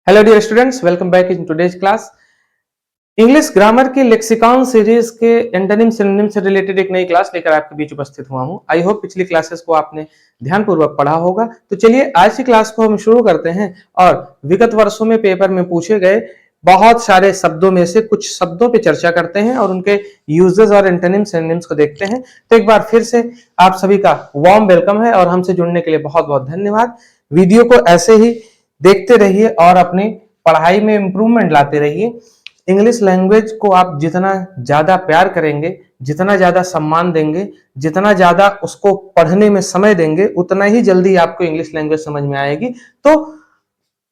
Hello dear students, welcome back in today's class. English grammar की lexicon series के antonym synonym से related एक नई क्लास लेकर आपके बीच उपस्थित हुआ हूं। आई होप पिछली क्लासेस को आपने ध्यानपूर्वक पढ़ा होगा। तो चलिए आज की क्लास को हम शुरू करते हैं और विगत वर्षों में पेपर में पूछे गए बहुत सारे शब्दों में से कुछ शब्दों पे चर्चा करते हैं और उनके यूजेस और एंटोनिम सिनोनिम्स को देखते हैं। तो एक बार फिर से आप सभी का वार्म वेलकम है और हमसे जुड़ने के लिए बहुत बहुत धन्यवाद। वीडियो को ऐसे ही देखते रहिए और अपनी पढ़ाई में इंप्रूवमेंट लाते रहिए। इंग्लिश लैंग्वेज को आप जितना ज्यादा प्यार करेंगे, जितना ज्यादा सम्मान देंगे, जितना ज्यादा उसको पढ़ने में समय देंगे, उतना ही जल्दी आपको इंग्लिश लैंग्वेज समझ में आएगी। तो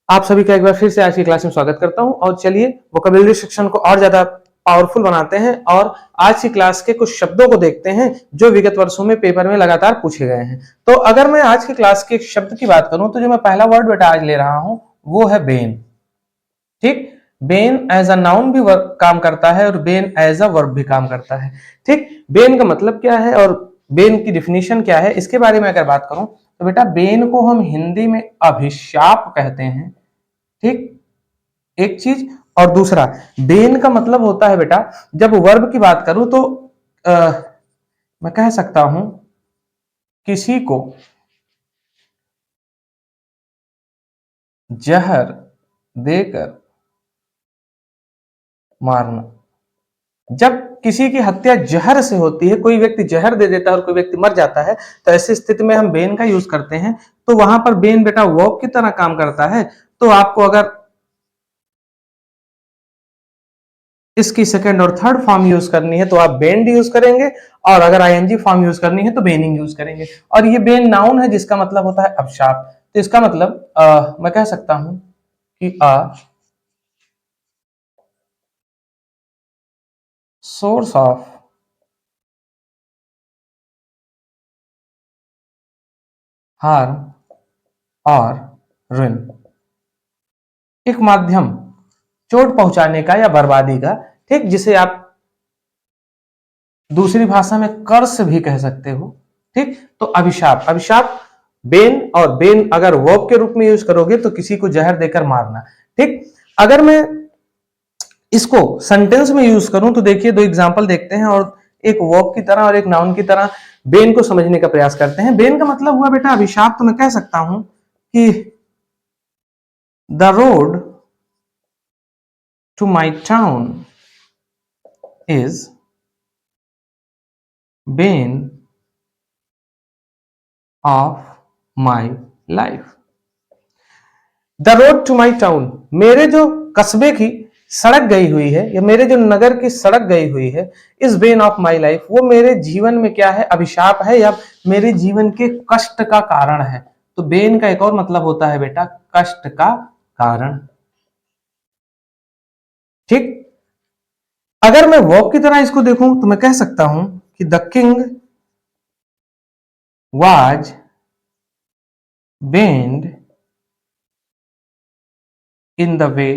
आप सभी का एक बार फिर से आज की क्लास में स्वागत करता हूं और चलिए वोकैबुलरी सेक्शन को और ज्यादा पावरफुल बनाते हैं और आज की क्लास के कुछ शब्दों को देखते हैं जो विगत वर्षों में पेपर में लगातार पूछे गए हैं। तो अगर मैं आज की क्लास के शब्द की बात करूं तो जो मैं पहला वर्ड बेटा आज ले रहा हूं वो है बेन। ठीक, बेन एज अ नाउन भी काम करता है और बेन एज अ वर्ब भी काम करता है। ठीक, बेन का मतलब क्या है और बेन की डिफिनीशन क्या है, इसके बारे में अगर बात करूं तो बेटा बेन को हम हिंदी में अभिशाप कहते हैं। ठीक, एक चीज। और दूसरा, बेन का मतलब होता है बेटा, जब वर्ब की बात करूं तो मैं कह सकता हूं किसी को जहर देकर मारना। जब किसी की हत्या जहर से होती है, कोई व्यक्ति जहर दे देता है और कोई व्यक्ति मर जाता है, तो ऐसी स्थिति में हम बेन का यूज करते हैं। तो वहां पर बेन बेटा वर्ब की तरह काम करता है। तो आपको अगर इसकी सेकंड और थर्ड फॉर्म यूज करनी है तो आप बेन्ड यूज करेंगे और अगर आईएनजी फॉर्म यूज करनी है तो बेनिंग यूज करेंगे। और ये बेन नाउन है जिसका मतलब होता है अभिशाप। तो इसका मतलब मैं कह सकता हूं कि सोर्स ऑफ हार्म और रुइन, एक माध्यम चोट पहुंचाने का या बर्बादी का। ठीक, जिसे आप दूसरी भाषा में कर्स भी कह सकते हो। ठीक, तो अभिशाप, अभिशाप बेन, और बेन अगर वर्ब के रूप में यूज करोगे तो किसी को जहर देकर मारना। ठीक, अगर मैं इसको सेंटेंस में यूज करूं तो देखिए दो एग्जांपल देखते हैं और एक वर्ब की तरह और एक नाउन की तरह बेन को समझने का प्रयास करते हैं। बेन का मतलब हुआ बेटा अभिशाप। तो मैं कह सकता हूं कि the road to my town is bane of my life. The road to my town, मेरे जो कस्बे की सड़क गई हुई है या मेरे जो नगर की सड़क गई हुई है, इस बेन ऑफ माई लाइफ, वो मेरे जीवन में क्या है, अभिशाप है या मेरे जीवन के कष्ट का कारण है। तो बेन का एक और मतलब होता है बेटा कष्ट का कारण। ठीक, अगर मैं वर्ब की तरह इसको देखूं तो मैं कह सकता हूं कि the king was bent in the way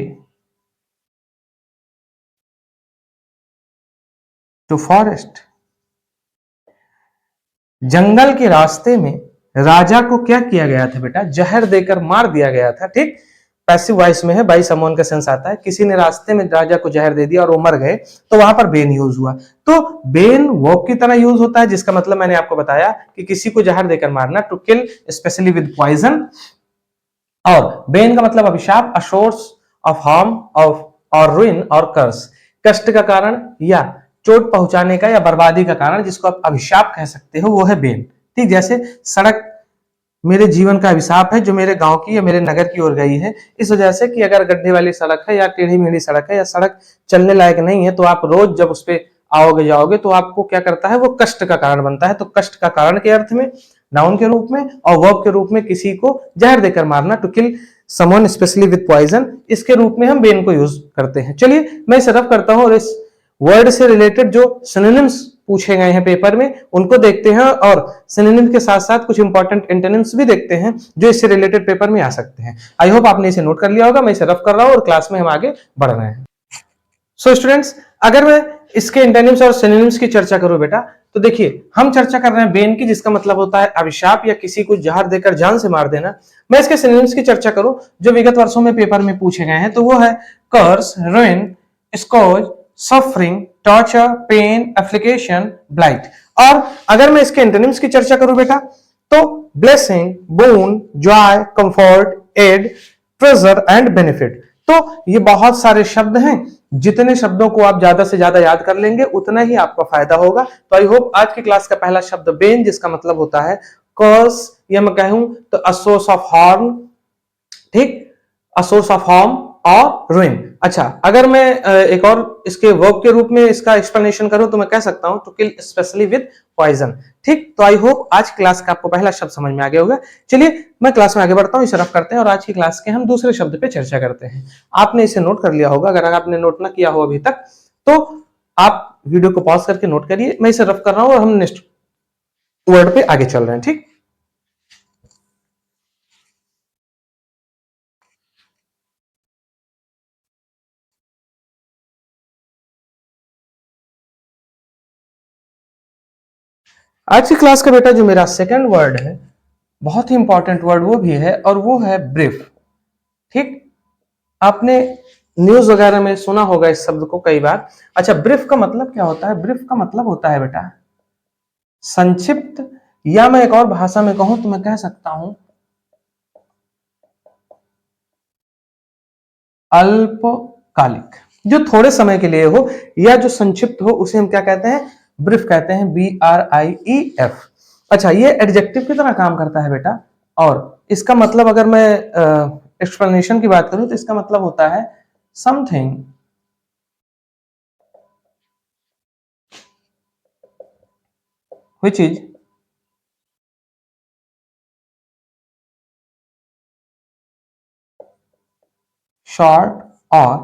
to forest. जंगल के रास्ते में राजा को क्या किया गया था बेटा, जहर देकर मार दिया गया था। ठीक, पैसिव वॉइस में है, बाई समवन का सेंस आता है, किसी ने रास्ते में राजा को जहर दे दिया और वो मर गए, तो वहां पर बेन यूज हुआ। तो बेन वर्ब की तरह यूज होता है जिसका मतलब मैंने आपको बताया कि किसी को जहर देकर मारना, to kill specially with poison. और बेन का मतलब अभिशाप, a source of harm of और रुइन और कर्स, कष्ट का कारण या चोट पहुंचाने का या बर्बादी का कारण, जिसको आप अभिशाप कह सकते हो, वो है बेन। ठीक, जैसे सड़क मेरे जीवन का अभिशाप है जो मेरे गांव की या मेरे नगर की ओर गई है, इस वजह से कि अगर गड्ढे वाली सड़क है या टेढ़ी मेढ़ी सड़क है या सड़क चलने लायक नहीं है तो आप रोज जब उस पर आओगे जाओगे तो आपको क्या करता है, वो कष्ट का कारण बनता है। तो कष्ट का कारण के अर्थ में नाउन के रूप में और वर्ब के रूप में किसी को जहर देकर मारना, to kill someone specially with poison, इसके रूप में हम बेन को यूज करते हैं। चलिए मैं इसे रफ करता हूं और इस वर्ड से रिलेटेड जो सिनोनिम्स पूछे गए हैं पेपर में उनको देखते हैं और सिनोनिम के साथ साथ कुछ इंपॉर्टेंट एंटोनिम्स भी देखते हैं जो इससे रिलेटेड पेपर में आ सकते हैं। आई होप आपने इसे नोट कर लिया होगा। मैं इसे रफ कर रहा हूं और क्लास में हम आगे बढ़ रहे हैं। सो स्टूडेंट्स, अगर मैं इसके एंटोनिम्स और सिनोनिम्स की चर्चा करूं बेटा, तो देखिए हम चर्चा कर रहे हैं बेन की, जिसका मतलब होता है अभिशाप या किसी को जहर देकर जान से मार देना। मैं इसके सिनोनिम्स की चर्चा करूं जो विगत वर्षों में पेपर में पूछे गए हैं, तो वो है curse, ruin, scourge, suffering, torture, pain, affliction, blight. और अगर मैं इसके एंटोनिम्स की चर्चा करूं बेटा, तो blessing, boon, joy, comfort, aid, treasure and benefit. तो ये बहुत सारे शब्द हैं, जितने शब्दों को आप ज्यादा से ज्यादा याद कर लेंगे उतना ही आपका फायदा होगा। तो आई होप आज की क्लास का पहला शब्द बेन, जिसका मतलब होता है कर्स, या मैं कहूं तो अ सोर्स ऑफ हार्म, ठीक, अ सोर्स ऑफ हार्म और रुइन। अच्छा, अगर मैं एक और इसके वर्ब के रूप में इसका एक्सप्लेनेशन करूं तो मैं कह सकता हूं to kill specially with poison. ठीक, तो आई होप आज क्लास का आपको पहला शब्द समझ में आ गया होगा। चलिए मैं क्लास में आगे बढ़ता हूं, इसे रफ करते हैं और आज की क्लास के हम दूसरे शब्द पे चर्चा करते हैं। आपने इसे नोट कर लिया होगा, अगर आपने नोट ना किया हो अभी तक तो आप वीडियो को पॉज करके नोट करिए। मैं इसे रफ कर रहा हूं और हम नेक्स्ट वर्ड पे आगे चल रहे हैं। ठीक, आज की क्लास का बेटा जो मेरा सेकंड वर्ड है, बहुत ही इंपॉर्टेंट वर्ड वो भी है, और वो है ब्रीफ। ठीक, आपने न्यूज वगैरह में सुना होगा इस शब्द को कई बार। अच्छा, ब्रीफ का मतलब क्या होता है? ब्रीफ का मतलब होता है बेटा संक्षिप्त, या मैं एक और भाषा में कहूं तो मैं कह सकता हूं अल्पकालिक, जो थोड़े समय के लिए हो या जो संक्षिप्त हो, उसे हम क्या कहते हैं? ब्रीफ कहते हैं, BRIEF। अच्छा, ये एडजेक्टिव की तरह काम करता है बेटा, और इसका मतलब अगर मैं एक्सप्लेनेशन की बात करूं तो इसका मतलब होता है समथिंग व्हिच इज शॉर्ट और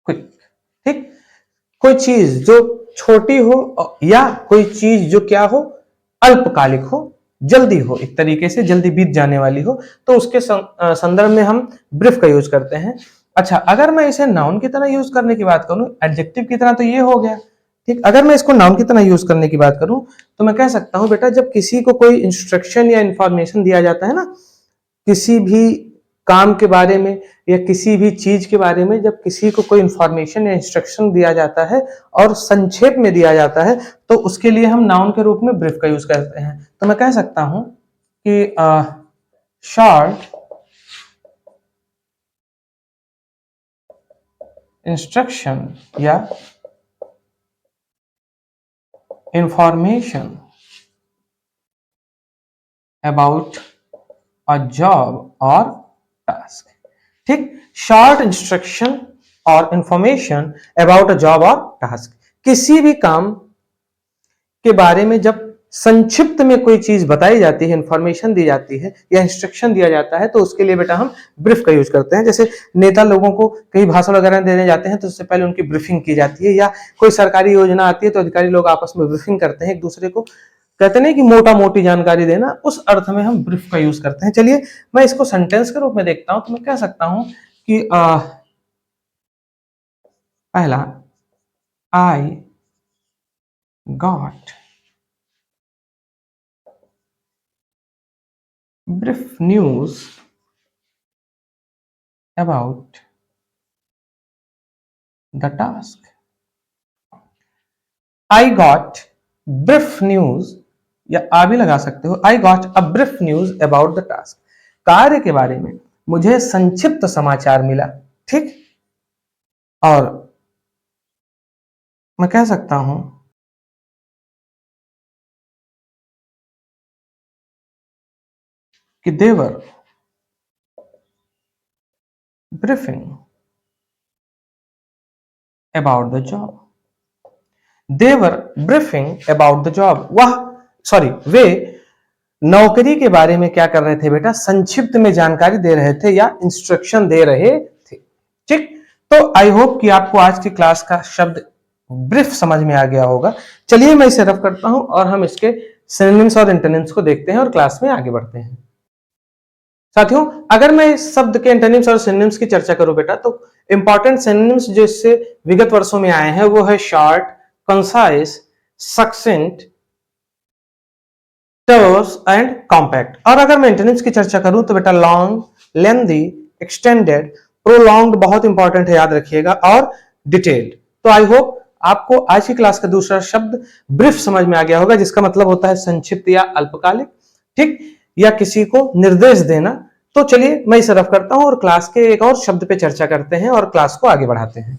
क्विक। ठीक, कोई चीज जो छोटी हो या कोई चीज जो क्या हो, अल्पकालिक हो, जल्दी हो, एक तरीके से जल्दी बीत जाने वाली हो, तो उसके संदर्भ में हम ब्रीफ का यूज करते हैं। अच्छा, अगर मैं इसे नाउन की तरह यूज करने की बात करूं, एडजेक्टिव की तरह, तो ये हो गया। ठीक, अगर मैं इसको नाउन की तरह यूज करने की बात करूं तो मैं कह सकता हूं बेटा, जब किसी को कोई इंस्ट्रक्शन या इंफॉर्मेशन दिया जाता है ना, किसी भी काम के बारे में या किसी भी चीज के बारे में, जब किसी को कोई इंफॉर्मेशन या इंस्ट्रक्शन दिया जाता है और संक्षेप में दिया जाता है, तो उसके लिए हम नाउन के रूप में ब्रीफ का यूज करते हैं। तो मैं कह सकता हूं कि शॉर्ट इंस्ट्रक्शन या इंफॉर्मेशन अबाउट अ जॉब और टास्क। ठीक, शॉर्ट इंस्ट्रक्शन और इंफॉर्मेशन अबाउट अ जॉब और टास्क, किसी भी काम के बारे में जब संक्षिप्त में कोई चीज बताई जाती है, इंफॉर्मेशन दी जाती है या इंस्ट्रक्शन दिया जाता है, तो उसके लिए बेटा हम ब्रीफ का यूज करते हैं। जैसे नेता लोगों को कई भाषण वगैरह देने जाते हैं तो उससे पहले उनकी ब्रीफिंग की जाती है, या कोई सरकारी योजना आती है तो अधिकारी लोग आपस में ब्रीफिंग करते हैं एक दूसरे को, कहते नहीं कि मोटा मोटी जानकारी देना, उस अर्थ में हम ब्रीफ का यूज करते हैं। चलिए मैं इसको सेंटेंस के रूप में देखता हूं, तो मैं कह सकता हूं कि पहला, I got brief news about the task. I got brief news, या आ भी लगा सकते हो, I got a brief news about the task, कार्य के बारे में मुझे संक्षिप्त समाचार मिला। ठीक, और मैं कह सकता हूं कि they were briefing about the job, they were briefing about the job, वह सॉरी वे नौकरी के बारे में क्या कर रहे थे बेटा? संक्षिप्त में जानकारी दे रहे थे या इंस्ट्रक्शन दे रहे थे। ठीक, तो आई होप कि आपको आज की क्लास का शब्द ब्रीफ समझ में आ गया होगा। चलिए मैं इसे रफ करता हूं और हम इसके सिनोनिम्स और एंटोनिम्स को देखते हैं और क्लास में आगे बढ़ते हैं। साथियों, अगर मैं इस शब्द के एंटोनिम्स और सिनोनिम्स की चर्चा करूं बेटा, तो इंपॉर्टेंट सिनोनिम्स जो इससे विगत वर्षों में आए हैं वो है short, concise, succinct, terse and compact. और अगर मैं एंटोनिम्स की चर्चा करूं तो बेटा लॉन्ग, लेंदी, एक्सटेंडेड, प्रोलॉन्ग्ड बहुत इंपॉर्टेंट है, याद रखिएगा, और डिटेल्ड। तो आई होप आपको आज की क्लास का दूसरा शब्द ब्रीफ समझ में आ गया होगा, जिसका मतलब होता है संक्षिप्त या अल्पकालिक, ठीक, या किसी को निर्देश देना। तो चलिए मैं इसे रफ करता हूं और क्लास के एक और शब्द पे चर्चा करते हैं और क्लास को आगे बढ़ाते हैं।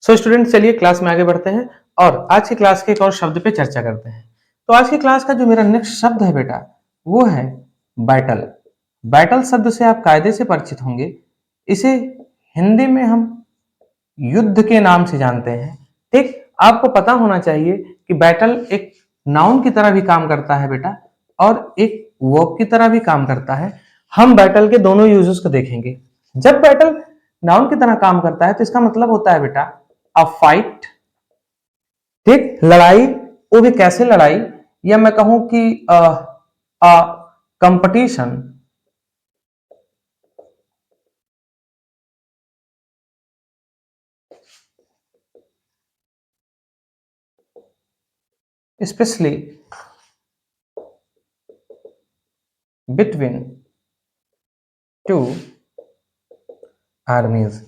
सो स्टूडेंट, चलिए क्लास में आगे बढ़ते हैं और आज की क्लास के एक और शब्द पे चर्चा करते हैं। तो आज की क्लास का जो मेरा नेक्स्ट शब्द है बेटा, वो है बैटल। बैटल शब्द से आप कायदे से परिचित होंगे। इसे हिंदी में हम युद्ध के नाम से जानते हैं, ठीक। आपको पता होना चाहिए कि बैटल एक नाउन की तरह भी काम करता है बेटा, और एक वर्ब की तरह भी काम करता है। हम बैटल के दोनों यूजेस को देखेंगे। जब बैटल नाउन की तरह काम करता है तो इसका मतलब होता है बेटा अ फाइट, ठीक, लड़ाई। वो भी कैसे लड़ाई, या मैं कहूं कि कंपटीशन, स्पेशली बिटवीन टू आर्मीज।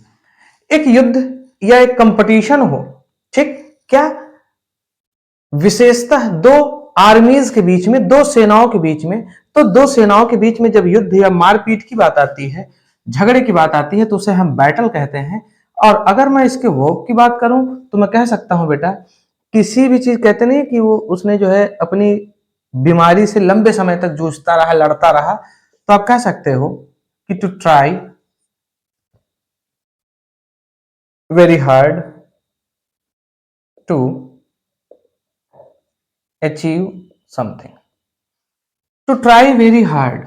एक युद्ध या एक कंपटीशन हो, ठीक, क्या विशेषतः दो आर्मीज के बीच में, दो सेनाओं के बीच में। तो दो सेनाओं के बीच में जब युद्ध या मारपीट की बात आती है, झगड़े की बात आती है, तो उसे हम बैटल कहते हैं। और अगर मैं इसके वर्ब की बात करूं तो मैं कह सकता हूं बेटा, किसी भी चीज, कहते नहीं कि वो उसने जो है अपनी बीमारी से लंबे समय तक जूझता रहा, लड़ता रहा, तो आप कह सकते हो कि to try very hard to achieve something. To try very hard,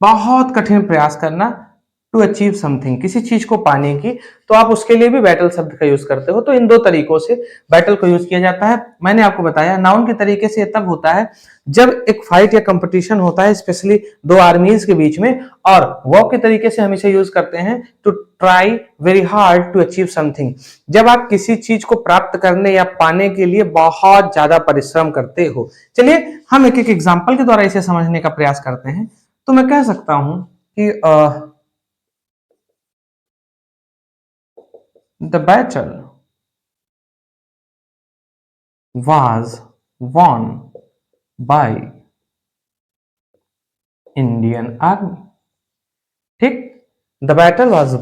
बहुत कठिन प्रयास करना, टू अचीव समथिंग, किसी चीज को पाने की। तो आप उसके लिए भी बैटल शब्द का यूज करते हो। तो इन दो तरीकों से बैटल को यूज किया जाता है। मैंने आपको बताया नाउन के तरीके से तब होता है जब एक फाइट या कंपटीशन होता है, स्पेशली दो आर्मीज के बीच में। और वर्ब के तरीके से हम इसे यूज करते हैं to try very hard to achieve something, जब आप किसी चीज को प्राप्त करने या पाने के लिए बहुत ज्यादा परिश्रम करते हो। चलिए हम एक एक एग्जाम्पल के द्वारा इसे समझने का प्रयास करते हैं। तो मैं कह सकता हूं कि the battle was won by Indian Army, ठीक। The battle was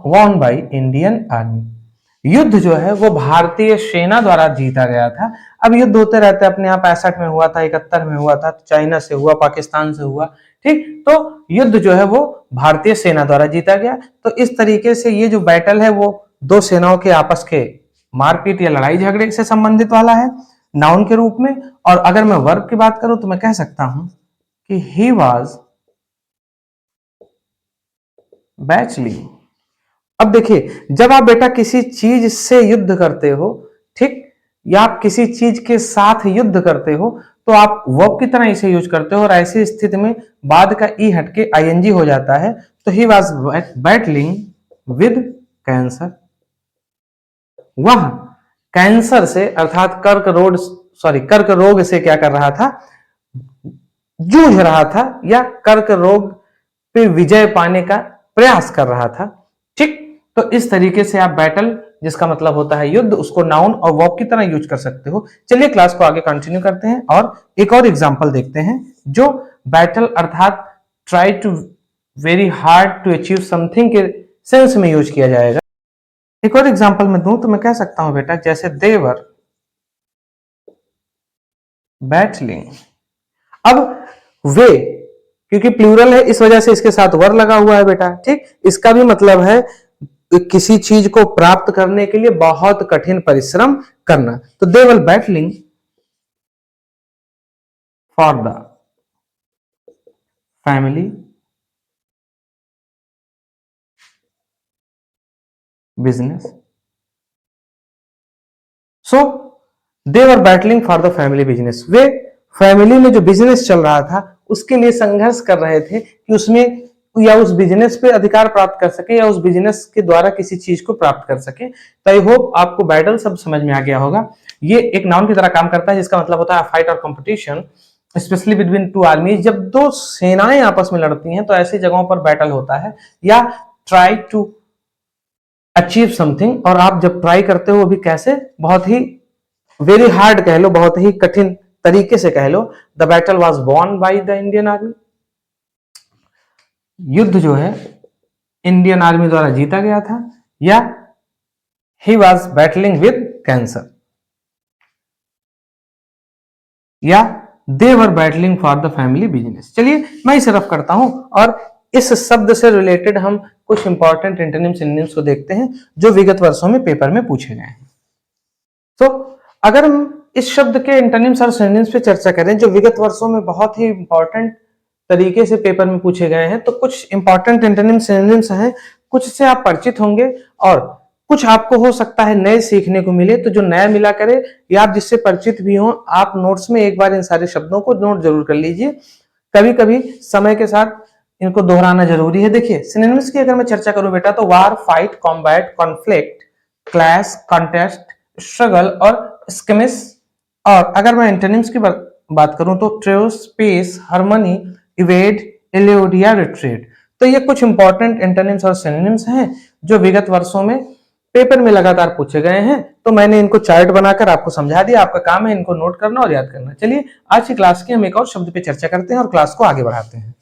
won by Indian army. युद्ध जो है वो भारतीय सेना द्वारा जीता गया था। अब युद्ध होते रहते अपने यहाँ, 65 में हुआ था, 71 में हुआ था, चाइना से हुआ, पाकिस्तान से हुआ, ठीक। तो युद्ध जो है वो भारतीय सेना द्वारा जीता गया। तो इस तरीके से ये जो बैटल है वो दो सेनाओं के आपस के मारपीट या लड़ाई झगड़े से संबंधित वाला है, नाउन के रूप में। और अगर मैं वर्ब की बात करूं तो मैं कह सकता हूं कि ही वॉज बैटलिंग। अब देखिए, जब आप बेटा किसी चीज से युद्ध करते हो, ठीक, या आप किसी चीज के साथ युद्ध करते हो, तो आप वर्ब की तरह इसे यूज करते हो। और ऐसी स्थिति में बाद का ई हटके आईएनजी हो जाता है। तो he was battling with cancer. वह कैंसर से, अर्थात कर्क रोग से क्या कर रहा था, जूझ रहा था, या कर्क रोग पे विजय पाने का प्रयास कर रहा था, ठीक। तो इस तरीके से आप बैटल, जिसका मतलब होता है युद्ध, उसको नाउन और वर्ब की तरह यूज कर सकते हो। चलिए क्लास को आगे कंटिन्यू करते हैं और एक और एग्जांपल देखते हैं जो बैटल अर्थात try to very hard to achieve something के सेंस में यूज किया जाएगा। एक और एग्जांपल में दूं तो मैं कह सकता हूं बेटा, जैसे देवर बैटलिंग। अब वे, क्योंकि प्लूरल है इस वजह से इसके साथ वर लगा हुआ है बेटा, ठीक। इसका भी मतलब है किसी चीज को प्राप्त करने के लिए बहुत कठिन परिश्रम करना। तो they were battling for the family business. So they were battling for the family business. वे फैमिली में जो बिजनेस चल रहा था उसके लिए संघर्ष कर रहे थे कि उसमें या उस बिजनेस पे अधिकार प्राप्त कर सके या उस बिजनेस के द्वारा किसी चीज को प्राप्त कर सके। तो आई होप आपको बैटल सब समझ में आ गया होगा। ये एक नाउन की तरह काम करता है जिसका मतलब होता है फाइट और competition, specially between two army. जब दो सेनाएं आपस में लड़ती हैं तो ऐसी जगहों पर बैटल होता है, या ट्राई टू अचीव समथिंग। और आप जब ट्राई करते हो वो भी कैसे, बहुत ही वेरी हार्ड कह लो, बहुत ही कठिन तरीके से कह लो। The battle was won by the Indian army. युद्ध जो है इंडियन आर्मी द्वारा जीता गया था। या he was battling with cancer, या they were battling for the family business. चलिए मैं इसे रफ करता हूं और इस शब्द से रिलेटेड हम कुछ इंपॉर्टेंट एंटोनिम सिनोनिम्स को देखते हैं जो विगत वर्षों में पेपर में पूछे गए हैं। तो अगर हम इस शब्द के एंटोनिम्स और सिनोनिम्स पे चर्चा करें जो विगत वर्षों में बहुत ही इंपॉर्टेंट तरीके से पेपर में पूछे गए हैं, तो कुछ इंपॉर्टेंट एंटोनिम सिनोनिम्स हैं, कुछ से आप परिचित होंगे और कुछ आपको हो सकता है नए सीखने को मिले। तो जो नया मिला करे या आप जिससे परिचित भी हो, आप नोट्स में एक बार इन सारे शब्दों को नोट जरूर कर लीजिए। कभी कभी समय के साथ इनको दोहराना जरूरी है। देखिए सिनोनिम्स की अगर मैं चर्चा करूं बेटा, तो war, fight, combat, conflict, clash, contest, struggle और स्किमिस। और अगर मैं एंटोनिम्स की बात करूं तो truce, peace, harmony, evade, elude या रिट्रीट। तो ये कुछ इंपॉर्टेंट एंटोनिम्स और सिनोनिम्स हैं जो विगत वर्षों में पेपर में लगातार पूछे गए हैं। तो मैंने इनको चार्ट बनाकर आपको समझा दिया, आपका काम है इनको नोट करना और याद करना। चलिए आज की क्लास की हम एक और शब्द पे चर्चा करते हैं और क्लास को आगे बढ़ाते हैं।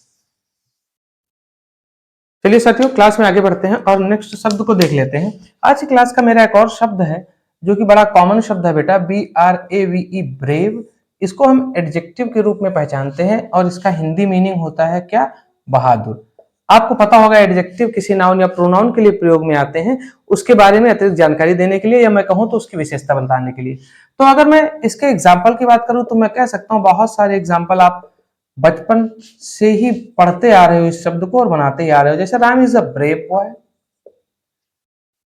चलिए साथियों क्लास में आगे बढ़ते हैं और नेक्स्ट शब्द को देख लेते हैं। आज की क्लास का मेरा एक और शब्द है जो कि बड़ा कॉमन शब्द है बेटा, BRAVE, ब्रेव। इसको हम एडजेक्टिव के रूप में पहचानते हैं और इसका हिंदी मीनिंग होता है क्या, बहादुर। आपको पता होगा एडजेक्टिव किसी नाउन या प्रोनाउन के लिए प्रयोग में आते हैं, उसके बारे में अतिरिक्त जानकारी देने के लिए, या मैं कहूं तो उसकी विशेषता बताने के लिए। तो अगर मैं इसके एग्जाम्पल की बात करूं तो मैं कह सकता हूं बहुत सारे एग्जाम्पल आप बचपन से ही पढ़ते आ रहे हो इस शब्द को और बनाते ही आ रहे हो। जैसे Ram is a brave boy,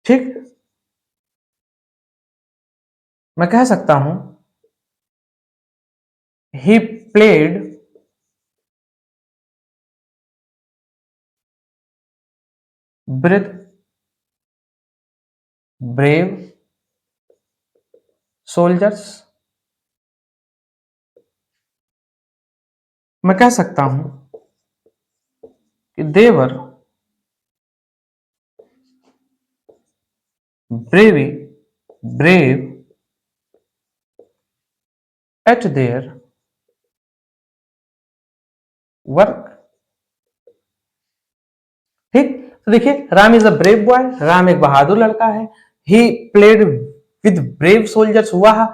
ठीक। मैं कह सकता हूं he played with brave soldiers. मैं कह सकता हूं कि they were very brave at their work, ठीक। तो देखिए Ram is a brave boy, Ram एक बहादुर लड़का है। He played with brave soldiers, वह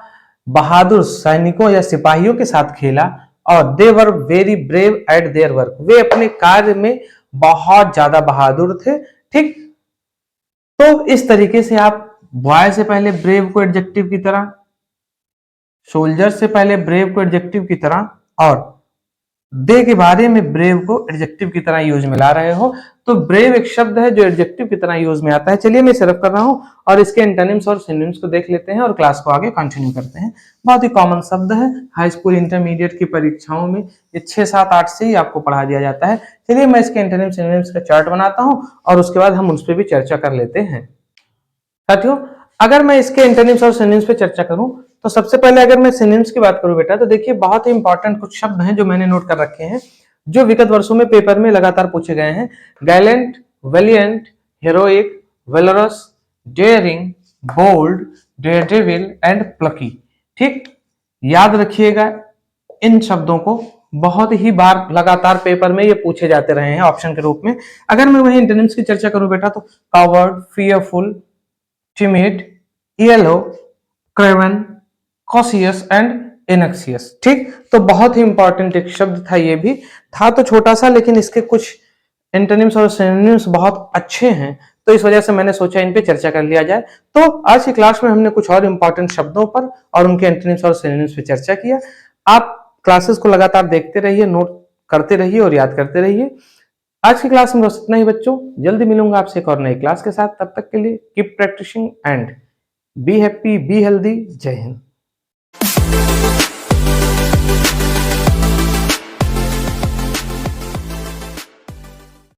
बहादुर सैनिकों या सिपाहियों के साथ खेला। और they were very brave at their work, वे अपने कार्य में बहुत ज्यादा बहादुर थे, ठीक। तो इस तरीके से आप बॉय से पहले ब्रेव को एडजेक्टिव की तरह, सोल्जर से पहले ब्रेव को एडजेक्टिव की तरह और दे के बारे में ब्रेव को एडजेक्टिव की तरह यूज में ला रहे हो। तो ब्रेव एक शब्द है जो एडजेक्टिव की तरह यूज में आता है। चलिए मैं सिर्फ कर रहा हूं और इसके एंटोनिम्स और सिनोनिम्स को देख लेते हैं और क्लास को आगे कंटिन्यू करते हैं। बहुत ही कॉमन शब्द है, हाई स्कूल इंटरमीडिएट की परीक्षाओं में ये 6, 7, 8 से ही आपको पढ़ा दिया जाता है। चलिए मैं इसके एंटोनिम्स सिनोनिम्स का चार्ट बनाता हूं और उसके बाद हम उस पर भी चर्चा कर लेते हैं। साथियों अगर मैं इसके एंटोनिम्स और सिनोनिम्स पे चर्चा करूं तो सबसे पहले अगर मैं सिनोनिम्स की बात करूं बेटा, तो देखिए बहुत ही इंपॉर्टेंट कुछ शब्द हैं जो मैंने नोट कर रखे हैं जो विगत वर्षों में पेपर में लगातार पूछे गए हैं। Gallant, valiant, heroic, valorous, daring, bold, daredevil and plucky, ठीक। याद रखिएगा इन शब्दों को, बहुत ही बार लगातार पेपर में ये पूछे जाते रहे हैं ऑप्शन के रूप में। अगर मैं वही एंटोनिम्स की चर्चा करूं बेटा, तो coward, fearful, timid, yellow, craven, cautious and anxious, ठीक। तो बहुत ही इंपॉर्टेंट एक शब्द था, ये भी था तो छोटा सा, लेकिन इसके कुछ एंटोनिम्स और सिनोनिम्स बहुत अच्छे हैं, तो इस वजह से मैंने सोचा इन पे चर्चा कर लिया जाए। तो आज की क्लास में हमने कुछ और इंपॉर्टेंट शब्दों पर और उनके एंटोनिम्स और सिनोनिम्स पे चर्चा किया। आप क्लासेस को लगातार देखते रहिए, नोट करते रहिए और याद करते रहिए। आज की क्लास में बस इतना ही बच्चों, जल्दी मिलूंगा आपसे एक और नई क्लास के साथ। तब तक के लिए keep practising and be happy, be healthy. जय हिंद।